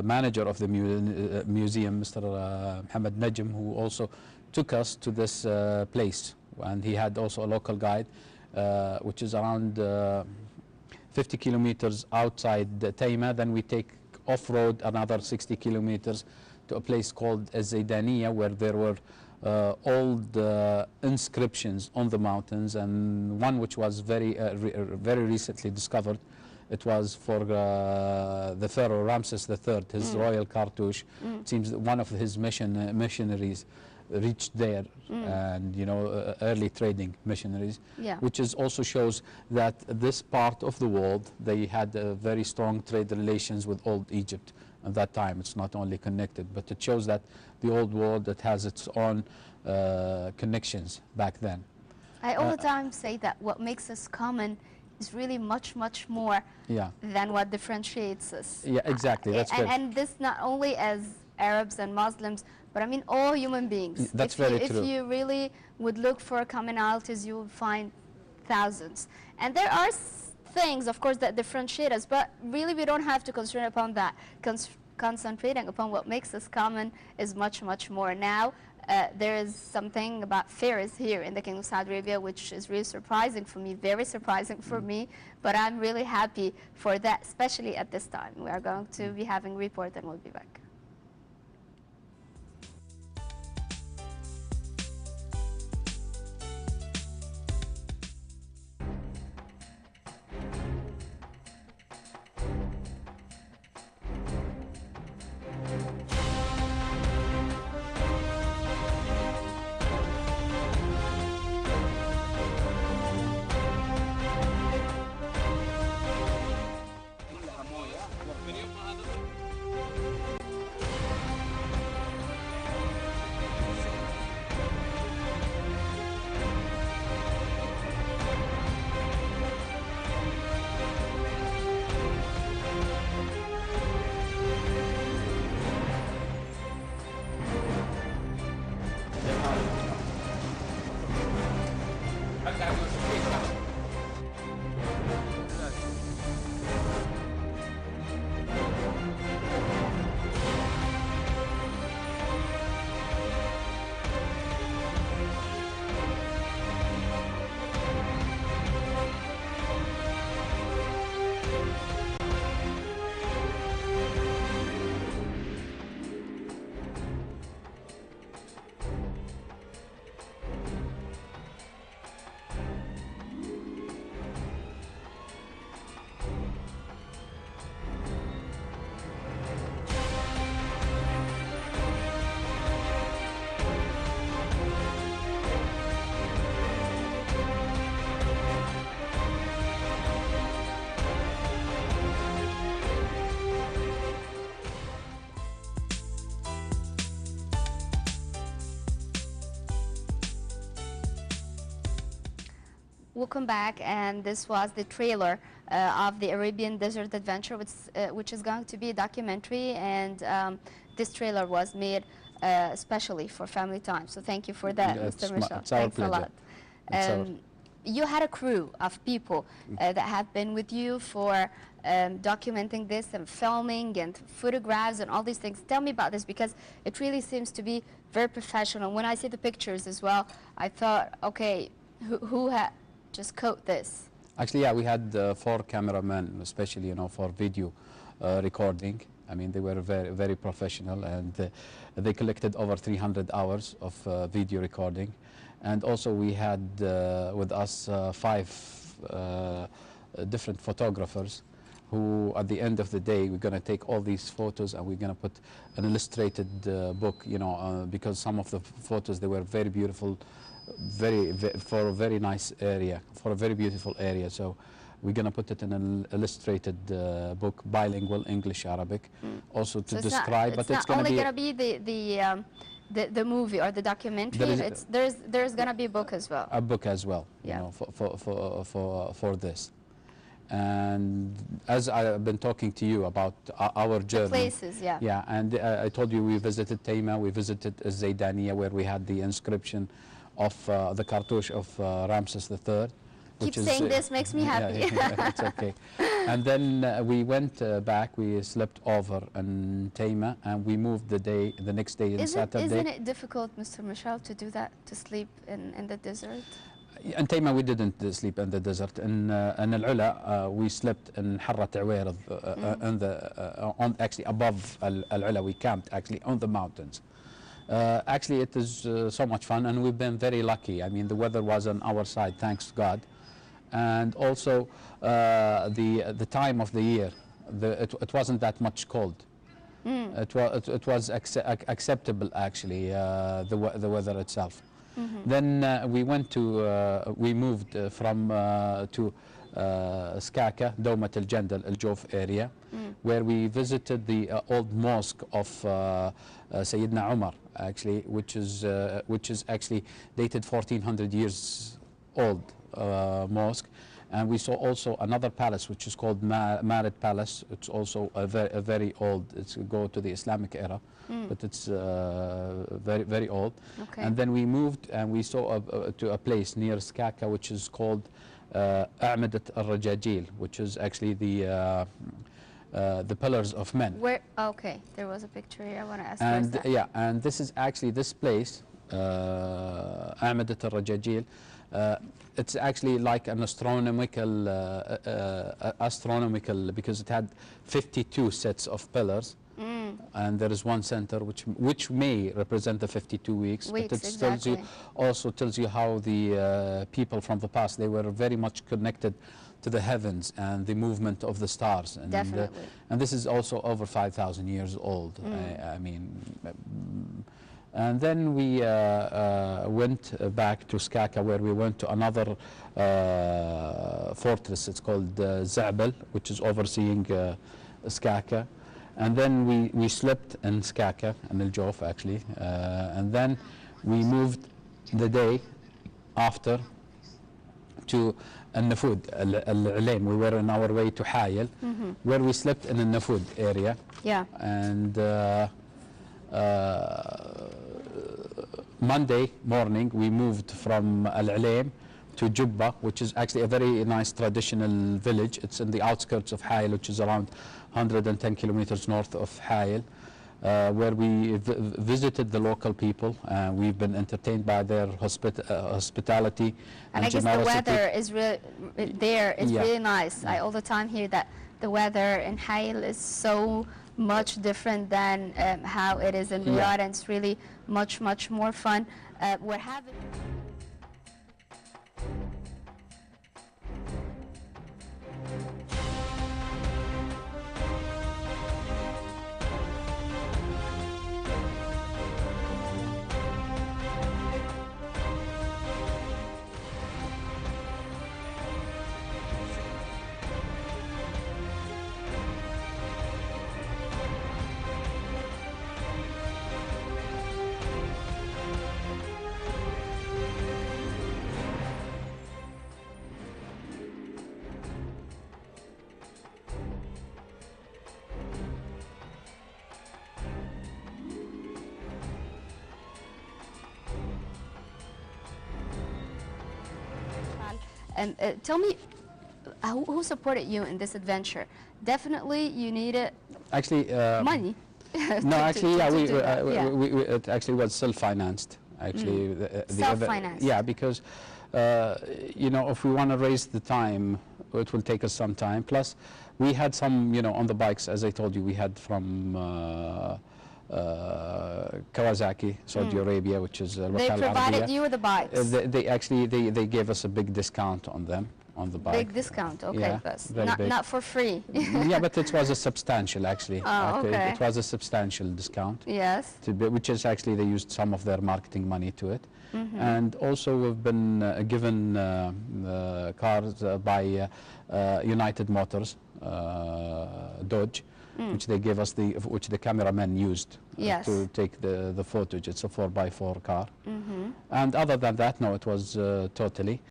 manager of the museum, Mr. Mohammed Najm, who also took us to this place. And he had also a local guide, which is around 50 kilometers outside Taima. Then we take off-road another 60 kilometers to a place called Zaydaniya, where there were old inscriptions on the mountains, and one which was very recently discovered. It was for the Pharaoh Ramses III, his royal cartouche. It seems that one of his missionaries reached there, and early trading missionaries, which is also shows that this part of the world, they had very strong trade relations with old Egypt at that time. It's not only connected, but it shows that the old world that has its own connections back then. I all the time say that what makes us common is really much more than what differentiates us. Yeah, exactly. That's good. And this not only as Arabs and Muslims, but I mean all human beings. That's very true. If you really would look for commonalities, you will find thousands. And there are things, of course, that differentiate us, but really we don't have to concentrate upon that. Concentrating upon what makes us common is much more. Now, there is something about fairs here in the Kingdom of Saudi Arabia, which is really surprising for me, very surprising for me, but I'm really happy for that, especially at this time. We are going to be having a report and we'll be back. Welcome back, and this was the trailer of the Arabian Desert Adventure, which is going to be a documentary, and this trailer was made especially for family time. So thank you for that, Mr. Michel. Thanks a lot. You had a crew of people that have been with you for documenting this and filming and photographs and all these things. Tell me about this, because it really seems to be very professional. When I see the pictures as well, I thought, okay, who had just caught this? Actually, yeah, we had 4 cameramen, especially, for video recording. I mean, they were very professional, and they collected over 300 hours of video recording. And also we had with us 5 different photographers who, at the end of the day, we're going to take all these photos and we're going to put an illustrated book, because some of the photos, they were very beautiful, for a very nice area, for a very beautiful area. So we're going to put it in an illustrated book, bilingual, English, Arabic, also to describe. But it's not only going to be the movie or the documentary. There's going to be a book as well. A book as well, for this. And as I've been talking to you about our journey. The places, yeah. Yeah, and I told you we visited Taima, we visited Zaydaniya, where we had the inscription of the cartouche of Ramses III. Keep saying this makes me happy. Yeah, it's okay. And then we went back. We slept over in Taima, and we moved the next day in Saturday. Isn't it difficult, Mr. Michel, to do that, to sleep in the desert? In Taima, we didn't sleep in the desert. In Al-Ula, we slept in Harrat Awarid, on actually above Al-Ula. We camped actually on the mountains. Actually, it is so much fun, and we've been very lucky. I mean, the weather was on our side, thanks to God. And also, the time of the year, it wasn't that much cold. It was acceptable, actually, the weather itself. Then we moved from to Skaka, Dawmat al-Jandal, al-Jof area, where we visited the old mosque of Sayyidina Umar, actually, which is actually dated 1400 years old mosque. And we saw also another palace, which is called Marid Palace. It's also a very old. It's go to the Islamic era, but it's very, very old. Okay. And then we moved and we saw to a place near Skaka, which is called A'madat al-Rajajil, which is actually the pillars of men. Where? Okay, there was a picture here. I want to ask. And where's that? yeah, and this is actually this place, A'madat al-Rajajil. It's actually like an astronomical, because it had 52 sets of pillars, and there is one center which may represent the 52 weeks. But it exactly. tells you how the people from the past, they were very much connected to the heavens and the movement of the stars. And, Definitely. And this is also over 5,000 years old. I mean. And then we went back to Skaka, where we went to another fortress. It's called Za'bal, which is overseeing Skaka. And then we slept in Skaka, in Al-Jof actually. And then we moved the day after to Al-Nafud, Al-Ulaim. We were on our way to Hayel, where we slept in the Nafud area. Yeah. And Monday morning, we moved from Al-Ulaim to Jubba, which is actually a very nice traditional village. It's in the outskirts of Hayel, which is around 110 kilometers north of Hayel, where we visited the local people. We've been entertained by their hospitality And I guess generosity. the weather is really nice. I all the time hear that the weather in Hayel is so much different than how it is in Riyadh, and it's really much more fun. We're having tell me, who supported you in this adventure? Definitely, you needed Actually, money. no, actually, yeah, it it actually was self-financed. Actually, Self-financed. Yeah, because you know, if we want to raise the time, it will take us some time. Plus, we had some, you know, on the bikes, as I told you, we had from Kawasaki, Saudi Arabia, which is They provided you with the bikes. They actually gave us a big discount on them, on the bike. Big discount, okay, Yeah, but very big. not for free. Yeah, but it was a substantial, actually. Oh, okay. It was a substantial discount. Yes. Which is actually, they used some of their marketing money to it. And also we've been given cars by United Motors, Dodge, which they gave us, which the cameraman used Yes. to take the footage. It's a 4x4 car. And other than that, no, it was totally.